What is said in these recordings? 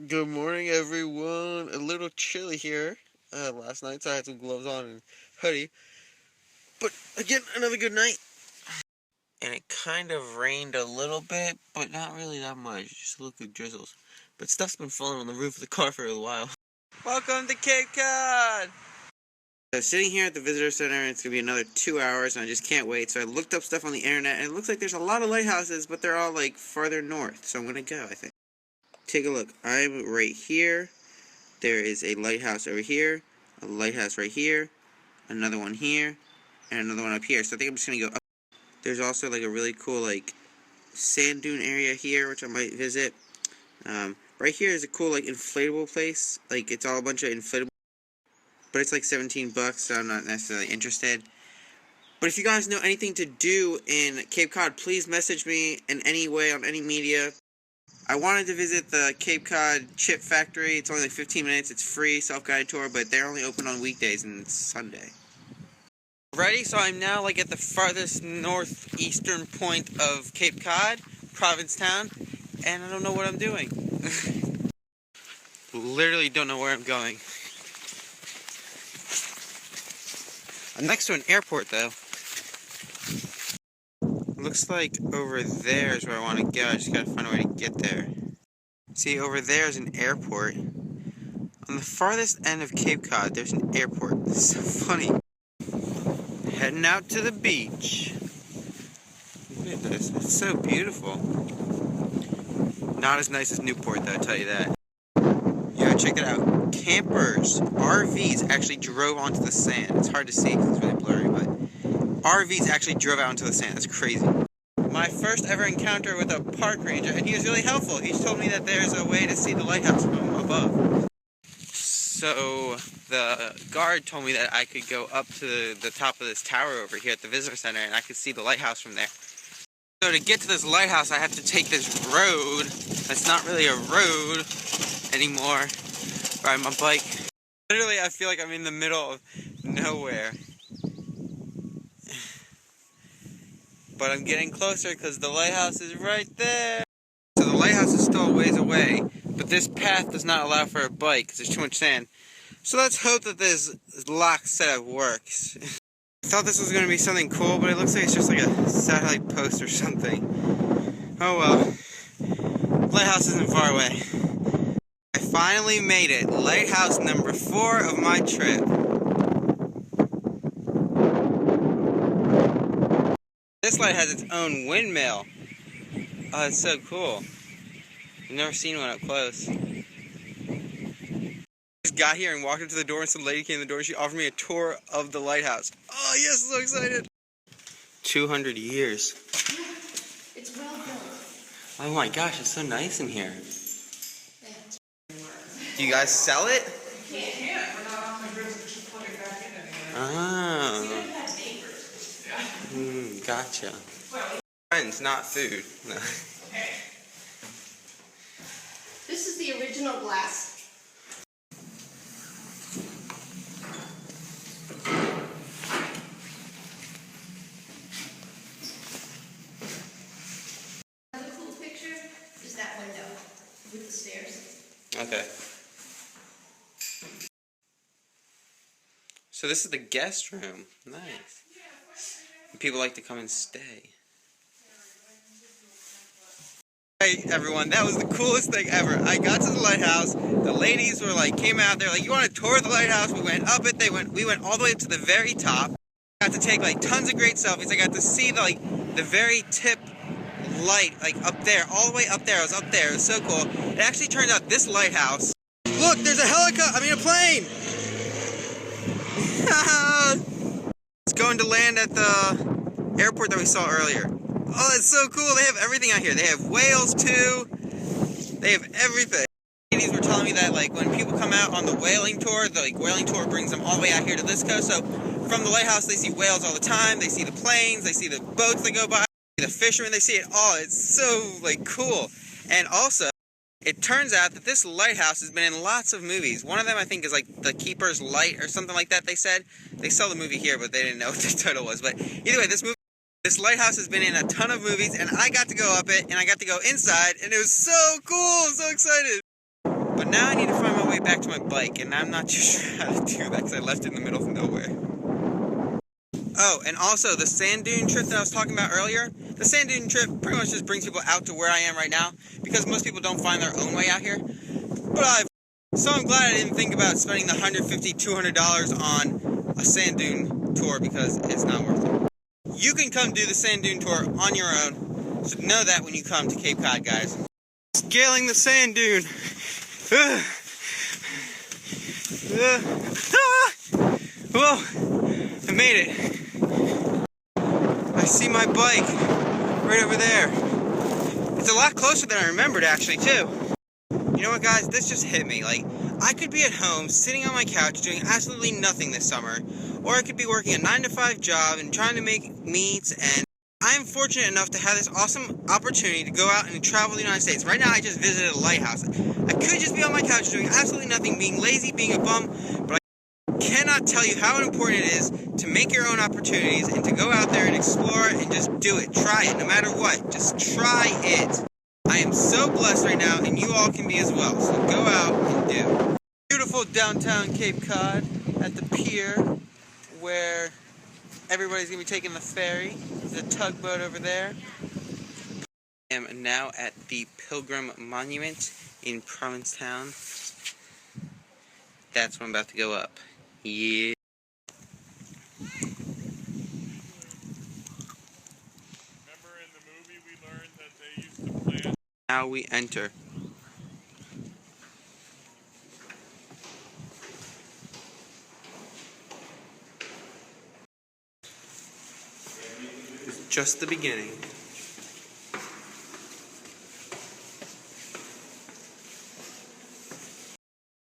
Good morning, everyone. A little chilly here last night, so I had some gloves on and hoodie. But again, another good night. And it kind of rained a little bit, but not really that much. Just a little drizzles. But stuff's been falling on the roof of the car for a while. Welcome to Cape Cod! So sitting here at the visitor center, and it's going to be another 2 hours, and I just can't wait. So I looked up stuff on the internet, and it looks like there's a lot of lighthouses, but they're all like farther north. So I'm going to go, I think. Take a look. I'm right here. There is a lighthouse over here, a lighthouse right here, another one here, and another one up here. So I think I'm just going to go up. There's also like a really cool like sand dune area here, which I might visit. Right here is a cool like inflatable place. Like it's all a bunch of inflatable, but it's like $17, so I'm not necessarily interested. But if you guys know anything to do in Cape Cod, please message me in any way on any media. I wanted to visit the Cape Cod Chip Factory. It's only like 15 minutes. It's free, self-guided tour, but they're only open on weekdays and it's Sunday. Ready? So I'm now like at the farthest northeastern point of Cape Cod, Provincetown, and I don't know what I'm doing. Literally don't know where I'm going. I'm next to an airport though. Looks like over there is where I want to go. I just gotta find a way to get there. See, over there is an airport. On the farthest end of Cape Cod, there's an airport. This is so funny. Heading out to the beach. Look at this. It's so beautiful. Not as nice as Newport, though, I'll tell you that. Yo, check it out. Campers, RVs actually drove onto the sand. It's hard to see because it's really blurry, but RVs actually drove out onto the sand. That's crazy. My first ever encounter with a park ranger, and he was really helpful. He told me that there's a way to see the lighthouse from above. So the guard told me that I could go up to the top of this tower over here at the visitor center, and I could see the lighthouse from there. So to get to this lighthouse, I have to take this road that's not really a road anymore. Ride my bike. Literally, I feel like I'm in the middle of nowhere. But I'm getting closer because the lighthouse is right there. So the lighthouse is still a ways away, but this path does not allow for a bike because there's too much sand. So let's hope that this lock setup works. I thought this was going to be something cool, but it looks like it's just like a satellite post or something. Oh well. Lighthouse isn't far away. I finally made it. Lighthouse number 4 of my trip. This light has its own windmill. Oh, it's so cool. I've never seen one up close. Just got here and walked up to the door, and some lady came to the door and she offered me a tour of the lighthouse. Oh yes, I'm so excited. 200 years. It's well built. Oh my gosh, it's so nice in here. Do you guys sell it? We can't. We're not on the grid, so just plug it back in anymore. Oh. We don't have neighbors. Yeah. Gotcha. Friends, not food. No. Okay. This is the original glass. Another cool picture is that window with the stairs. Okay. So this is the guest room. Nice. People like to come and stay. Hey everyone, that was the coolest thing ever. I got to the lighthouse. The ladies were like, came out there like, you want to tour the lighthouse? We went up it. We went all the way up to the very top. I got to take like tons of great selfies. I got to see the very tip light like up there, all the way up there. I was up there. It was so cool. It actually turns out this lighthouse. Look, there's a helicopter. I mean a plane. It's going to land at the airport that we saw earlier. Oh, that's so cool. They have everything out here. They have whales too. They have everything. Ladies were telling me that like when people come out on the whaling tour, the whaling tour brings them all the way out here to this coast. So from the lighthouse, they see whales all the time. They see the planes. They see the boats that go by. The fishermen. They see it all. It's so like cool. And also, it turns out that this lighthouse has been in lots of movies. One of them, I think, is like The Keeper's Light or something like that. They said they saw the movie here, but they didn't know what the title was. But either way, this lighthouse has been in a ton of movies, and I got to go up it, and I got to go inside, and it was so cool. I'm so excited. now I need to find my way back to my bike, and I'm not too sure how to do that because I left it in the middle of nowhere. Oh, and also the sand dune trip that I was talking about earlier, the sand dune trip pretty much just brings people out to where I am right now because most people don't find their own way out here. So I'm glad I didn't think about spending the $150, $200 on a sand dune tour because it's not worth it. You can come do the sand dune tour on your own, so know that when you come to Cape Cod, guys. Scaling the sand dune. Whoa, I made it. I see my bike right over there. It's a lot closer than I remembered, actually, too. You know what, guys? This just hit me. Like, I could be at home, sitting on my couch, doing absolutely nothing this summer, or I could be working a 9-to-5 job and trying to make meats, and I'm fortunate enough to have this awesome opportunity to go out and travel the United States. Right now, I just visited a lighthouse. I could just be on my couch doing absolutely nothing, being lazy, being a bum, but I cannot tell you how important it is to make your own opportunities and to go out there and explore and just do it. Try it, no matter what. Just try it. I am so blessed right now, and you all can be as well, so go out and do. Beautiful downtown Cape Cod at the pier where everybody's going to be taking the ferry. There's a tugboat over there. I am now at the Pilgrim Monument in Provincetown. That's where I'm about to go up. Yeah. Remember in the movie we learned that they used to plant. Now we enter. It's just the beginning.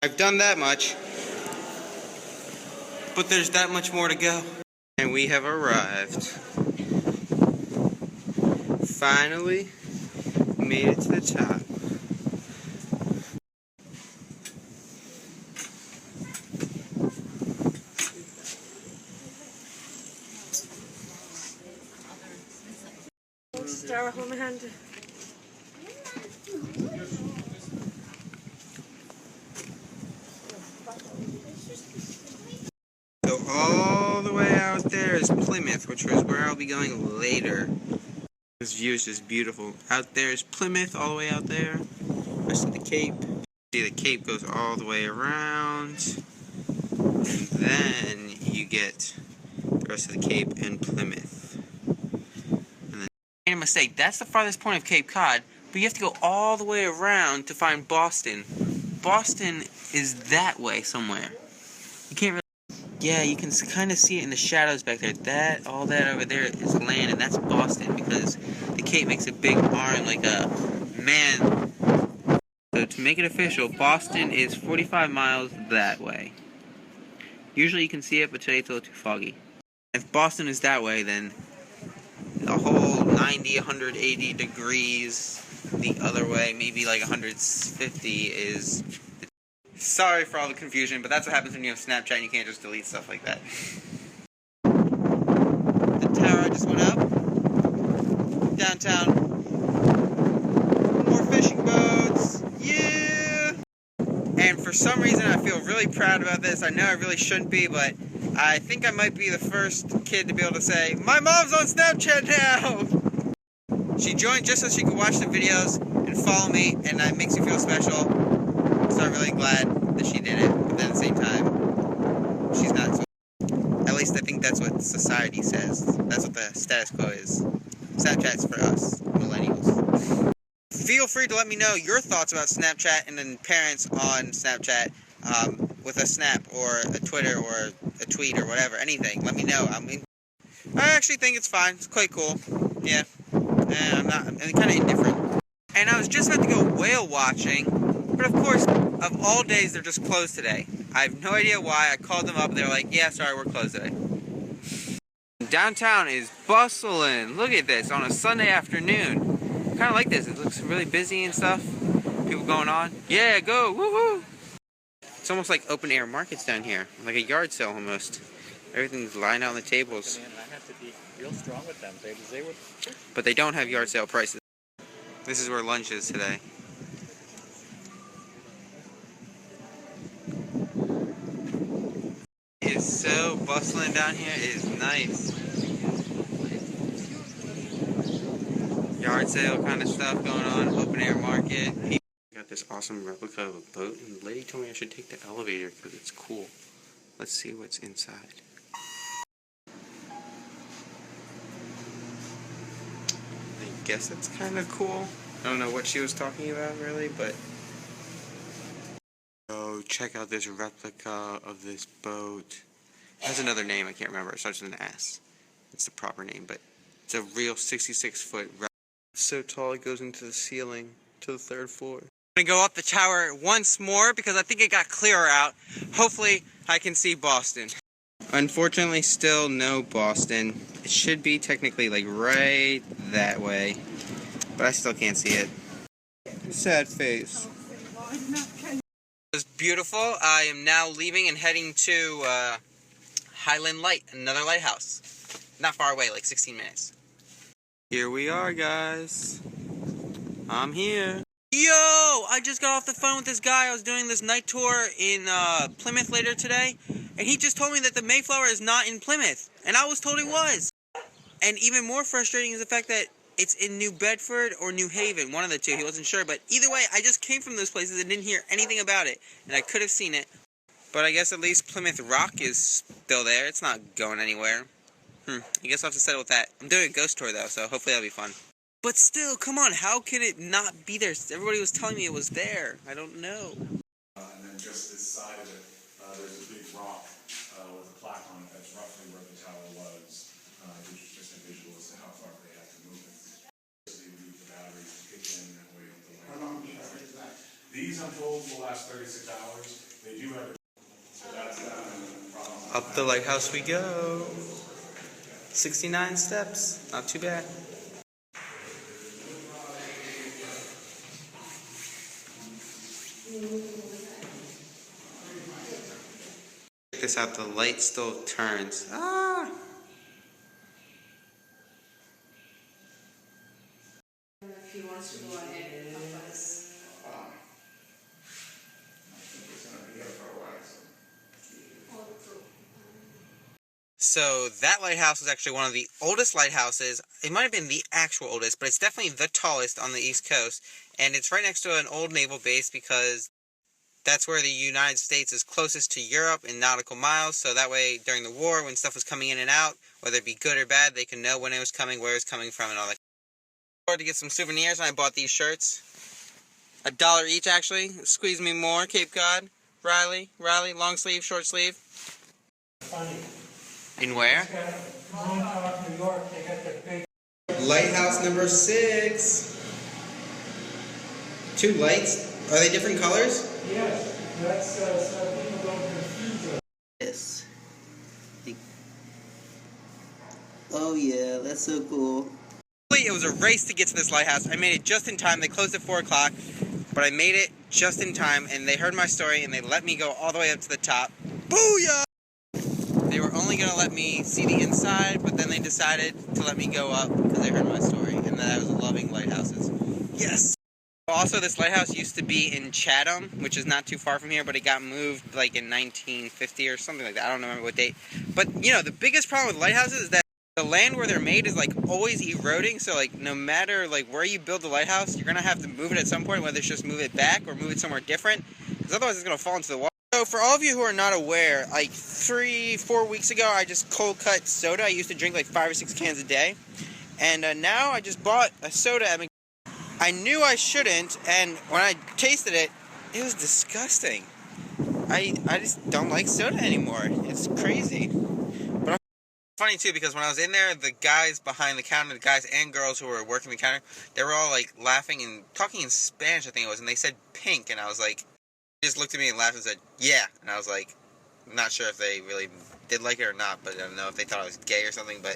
I've done that much, but there's that much more to go. And we have arrived. Finally made it to the top. So all the way out there is Plymouth, which is where I'll be going later. This view is just beautiful. Out there is Plymouth, all the way out there. Rest of the Cape. See, the Cape goes all the way around. And then you get the rest of the Cape and Plymouth. And then, made a mistake. That's the farthest point of Cape Cod, but you have to go all the way around to find Boston. Boston is that way somewhere. You can't really... Yeah, you can kind of see it in the shadows back there. All that over there is land, and that's Boston, because the Cape makes a big arm like a man. So to make it official, Boston is 45 miles that way. Usually you can see it, but today it's a little too foggy. If Boston is that way, then the whole 90, 180 degrees the other way, maybe like 150 is... Sorry for all the confusion, but that's what happens when you have Snapchat and you can't just delete stuff like that. The tower just went up. Downtown. More fishing boats. Yeah! And for some reason I feel really proud about this. I know I really shouldn't be, but I think I might be the first kid to be able to say, "My mom's on Snapchat now!" She joined just so she could watch the videos and follow me, and that makes me feel special. So I'm really glad that she did it, but then at the same time, she's not. So at least I think that's what society says. That's what the status quo is. Snapchat's for us, millennials. Feel free to let me know your thoughts about Snapchat and then parents on Snapchat with a snap or a Twitter or a tweet or whatever, anything. Let me know. I actually think it's fine. It's quite cool. Yeah. And I'm kind of indifferent. And I was just about to go whale watching, but of course, of all days, they're just closed today. I have no idea why. I called them up, and they're like, "Yeah, sorry, we're closed today." Downtown is bustling. Look at this on a Sunday afternoon. I kind of like this. It looks really busy and stuff. People going on. Yeah, go, woohoo! It's almost like open air markets down here, like a yard sale almost. Everything's lined out on the tables. Man, I have to be real strong with them, because they would. But they don't have yard sale prices. This is where lunch is today. so bustling down here. It is nice. Yard sale kind of stuff going on, open air market. Got this awesome replica of a boat, and the lady told me I should take the elevator because it's cool. Let's see what's inside. I guess it's kind of cool. I don't know what she was talking about really, but... Oh, check out this replica of this boat. It has another name, I can't remember. It starts with an S. It's the proper name, but it's a real 66-foot replica. It's so tall it goes into the ceiling, to the 3rd floor. I'm gonna go up the tower once more because I think it got clearer out. Hopefully I can see Boston. Unfortunately, still no Boston. It should be technically like right that way, but I still can't see it. Sad face. It was beautiful. I am now leaving and heading to Highland Light, another lighthouse. Not far away, like 16 minutes. Here we are, guys. I'm here. Yo! I just got off the phone with this guy. I was doing this night tour in Plymouth later today, and he just told me that the Mayflower is not in Plymouth, and I was told it was. And even more frustrating is the fact that it's in New Bedford or New Haven, one of the two. He wasn't sure, but either way, I just came from those places and didn't hear anything about it, and I could have seen it. But I guess at least Plymouth Rock is still there. It's not going anywhere. I guess I'll have to settle with that. I'm doing a ghost tour, though, so hopefully that'll be fun. But still, come on, how can it not be there? Everybody was telling me it was there. I don't know. And then just this side of it, there's a big rock with a plaque on it. That's roughly where the tower was. Which is just a visual as to how far they had to move it. So they moved the batteries to kick in that way with the light. How long is that? These, I'm told, will last 36 hours. They do have a... So that's Up the lighthouse we go. 69 steps. Not too bad. Check this out, the light still turns. Ah! If he wants to go ahead and help us. So that lighthouse is actually one of the oldest lighthouses. It might have been the actual oldest, but it's definitely the tallest on the East Coast. And it's right next to an old naval base because that's where the United States is closest to Europe in nautical miles. So that way, during the war, when stuff was coming in and out, whether it be good or bad, they can know when it was coming, where it was coming from, and all that. I to get some souvenirs, and I bought these shirts. $1 each, actually. Squeeze me more, Cape Cod. Riley, long sleeve, short sleeve. Funny. In where? Montauk, New York, they got the big... Lighthouse number 6. 2 lights. Are they different colors? Yes, that's so people don't confuse them. Yes. Oh yeah, that's so cool. It was a race to get to this lighthouse. I made it just in time. They closed at 4 o'clock, but I made it just in time, and they heard my story, and they let me go all the way up to the top. Booyah! They were only going to let me see the inside, but then they decided to let me go up because they heard my story, and that I was loving lighthouses. Yes! Also, this lighthouse used to be in Chatham, which is not too far from here, but it got moved like in 1950 or something like that. I don't remember what date. But, you know, the biggest problem with lighthouses is that the land where they're made is like always eroding, so like no matter like where you build the lighthouse, you're going to have to move it at some point, whether it's just move it back or move it somewhere different, because otherwise it's going to fall into the water. So for all of you who are not aware, like 3-4 weeks ago, I just cold cut soda. I used to drink like 5 or 6 cans a day, and now I just bought a soda at McDonald's. I knew I shouldn't, and when I tasted it, it was disgusting. I just don't like soda anymore. It's crazy. But it's funny too, because when I was in there, the guys behind the counter, the guys and girls who were working the counter, they were all like laughing and talking in Spanish, I think it was, and they said pink, and I was like, they just looked at me and laughed and said, yeah, and I was like, I'm not sure if they really did like it or not, but I don't know if they thought I was gay or something, but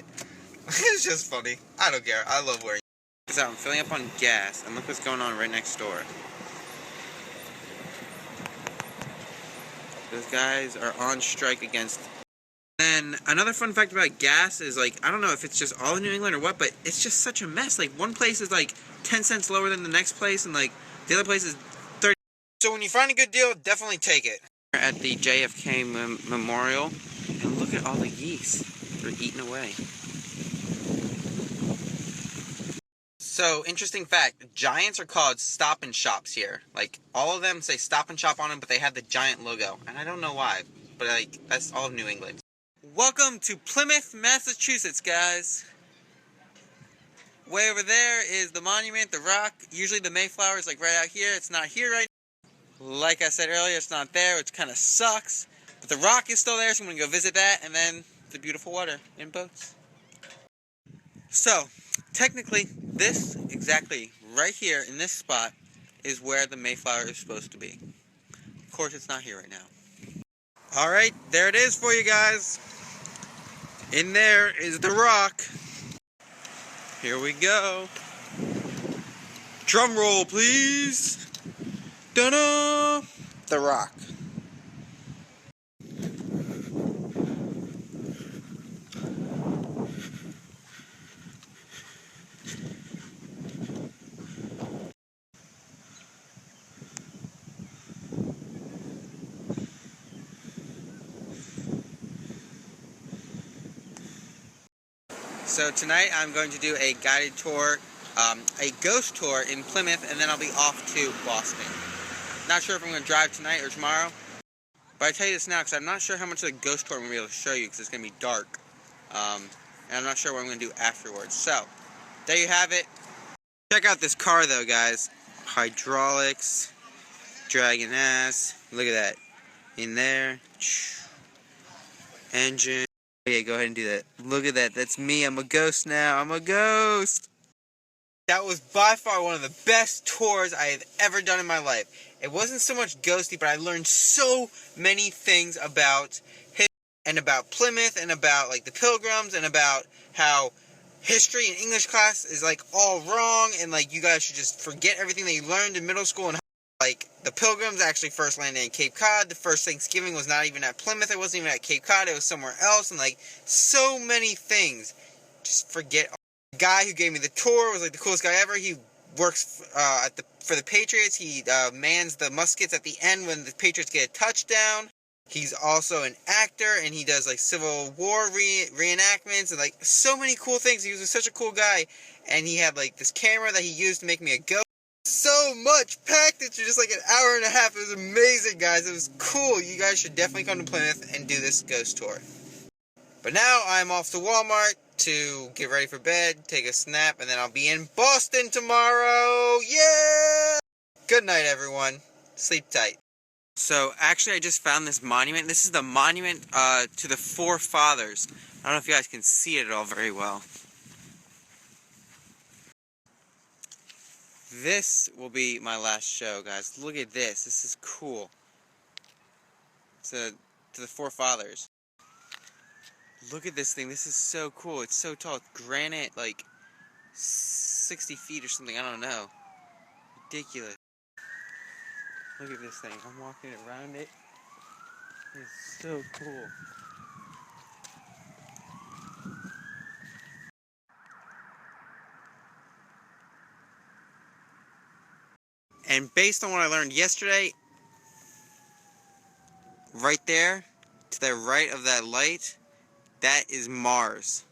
it's just funny. I don't care. I love wearing. So I'm filling up on gas, and look what's going on right next door. Those guys are on strike against. And another fun fact about gas is, like, I don't know if it's just all in New England or what, but it's just such a mess. Like, one place is like 10 cents lower than the next place, and like the other place is 30. So when you find a good deal, definitely take it. At the JFK Memorial, And look at all the geese. They're eating away. So, interesting fact, Giants are called Stop and Shops here. Like, all of them say Stop and Shop on them, but they have the Giant logo. And I don't know why, but like, that's all of New England. Welcome to Plymouth, Massachusetts, guys. Way over there is the monument, the rock. Usually the Mayflower is like right out here. It's not here right now. Like I said earlier, it's not there, which kind of sucks. But the rock is still there, so I'm going to go visit that, and then the beautiful water in boats. So, technically, this exactly right here in this spot is where the Mayflower is supposed to be. Of course, it's not here right now. Alright, there it is for you guys. In there is the rock. Here we go. Drum roll, please. Da-da! The rock. So tonight I'm going to do a guided tour, a ghost tour in Plymouth, and then I'll be off to Boston. Not sure if I'm going to drive tonight or tomorrow, but I tell you this now because I'm not sure how much of the ghost tour I'm going to be able to show you because it's going to be dark, and I'm not sure what I'm going to do afterwards. So, there you have it. Check out this car though, guys. Hydraulics, dragging ass. Look at that. In there. Engine. Yeah, go ahead and do that. Look at that. That's me. I'm a ghost now. I'm a ghost. That was by far one of the best tours I have ever done in my life. It wasn't so much ghosty, but I learned so many things about history and about Plymouth and about like the Pilgrims and about how history in English class is like all wrong and like you guys should just forget everything that you learned in middle school and like the Pilgrims actually first landed in Cape Cod. The first Thanksgiving was not even at Plymouth. It wasn't even at Cape Cod. It was somewhere else. And like so many things. Just forget. The guy who gave me the tour was like the coolest guy ever. He works for the Patriots. He mans the muskets at the end when the Patriots get a touchdown. He's also an actor and he does like Civil War reenactments and like so many cool things. He was such a cool guy. And he had like this camera that he used to make me a ghost. So much packed into just like an hour and a half. It was amazing, guys. It was cool. You guys should definitely come to Plymouth and do this ghost tour. But now I'm off to Walmart to get ready for bed, take a snap, and then I'll be in Boston tomorrow. Yeah! Good night, everyone. Sleep tight. So, actually, I just found this monument. This is the monument to the forefathers. I don't know if you guys can see it at all very well. This will be my last show, guys. Look at this. This is cool. To the forefathers. Look at this thing. This is so cool. It's so tall. It's granite, like 60 feet or something. I don't know. Ridiculous. Look at this thing. I'm walking around it. It's so cool. And based on what I learned yesterday, right there, to the right of that light, that is Mars.